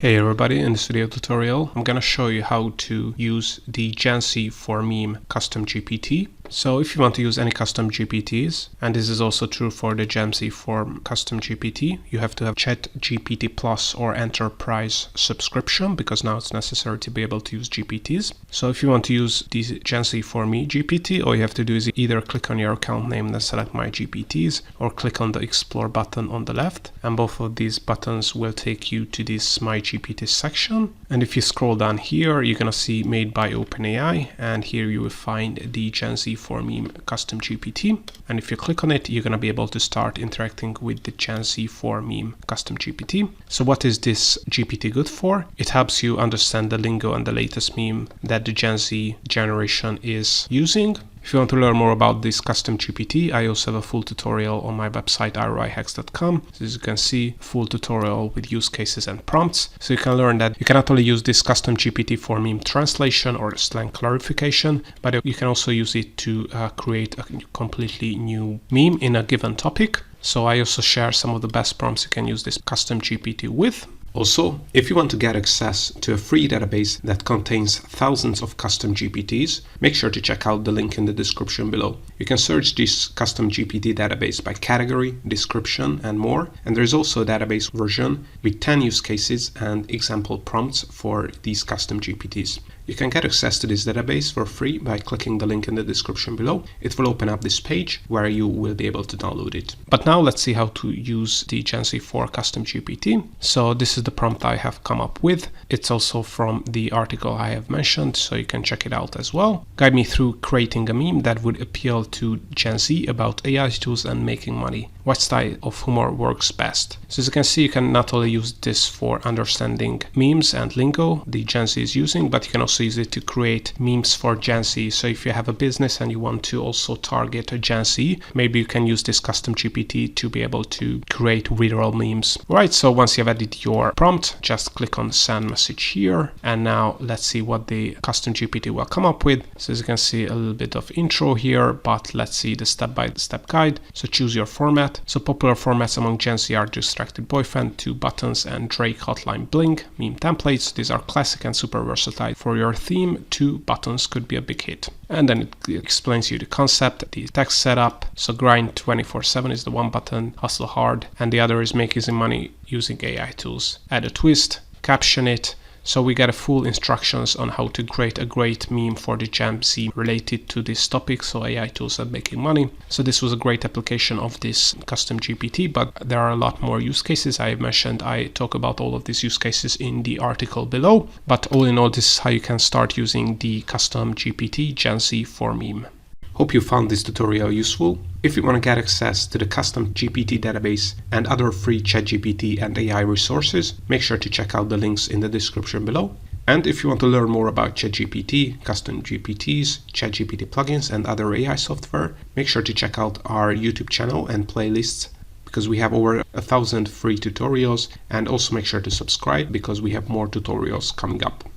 Hey everybody, in this video tutorial I'm gonna show you how to use the Genz for meme custom GPT. So if you want to use any custom GPTs, and this is also true for the Genz for custom GPT, you have to have ChatGPT Plus or Enterprise subscription because now it's necessary to be able to use GPTs. So if you want to use the Genz for me GPT, all you have to do is either click on your account name and select My GPTs, or click on the Explore button on the left, and both of these buttons will take you to this My GPT section. And if you scroll down here, you're gonna see Made by OpenAI, and here you will find the Genz for meme custom GPT. And if you click on it, you're gonna be able to start interacting with the Genz for meme custom GPT. So what is this GPT good for? It helps you understand the lingo and the latest meme that the Genz generation is using. If you want to learn more about this custom GPT, I also have a full tutorial on my website 𝐅𝐫𝐞𝐞. So as you can see, full tutorial with use cases and prompts. So you can learn that you can not only use this custom GPT for meme translation or slang clarification, but you can also use it to create a completely new meme in a given topic. So I also share some of the best prompts you can use this custom GPT with. Also, if you want to get access to a free database that contains thousands of custom GPTs, make sure to check out the link in the description below. You can search this custom GPT database by category, description, and more. And there is also a database version with 10 use cases and example prompts for these custom GPTs. You can get access to this database for free by clicking the link in the description below. It will open up this page where you will be able to download it. But now let's see how to use the Genz for custom GPT. So this is the prompt I have come up with. It's also from the article I have mentioned, so you can check it out as well. Guide me through creating a meme that would appeal to Genz about AI tools and making money. What style of humor works best? So as you can see, you can not only use this for understanding memes and lingo the Genz is using, but you can also use it to create memes for Genz. So if you have a business and you want to also target a Genz, maybe you can use this custom GPT to be able to create viral memes. Right, so once you have added your prompt, just click on send message here. And now let's see what the custom GPT will come up with. So as you can see, a little bit of intro here, but let's see the step-by-step guide. So choose your format. So popular formats among Genz are Distracted Boyfriend, 2 buttons, and Drake Hotline Bling meme templates. These are classic and super versatile. For your theme, 2 buttons could be a big hit. And then it explains you the concept, the text setup. So grind 24/7 is the 1 button, hustle hard, and the other is make easy money using AI tools. Add a twist, caption it. So we get a full instructions on how to create a great meme for the Genz related to this topic, so AI tools and making money. So this was a great application of this custom GPT, but there are a lot more use cases I have mentioned. I talk about all of these use cases in the article below, but all in all, this is how you can start using the custom GPT Genz for meme. Hope you found this tutorial useful. If you want to get access to the custom GPT database and other free ChatGPT and AI resources, make sure to check out the links in the description below. And if you want to learn more about ChatGPT, custom GPTs, ChatGPT plugins, and other AI software, make sure to check out our YouTube channel and playlists, because we have over 1,000 free tutorials, and also make sure to subscribe because we have more tutorials coming up.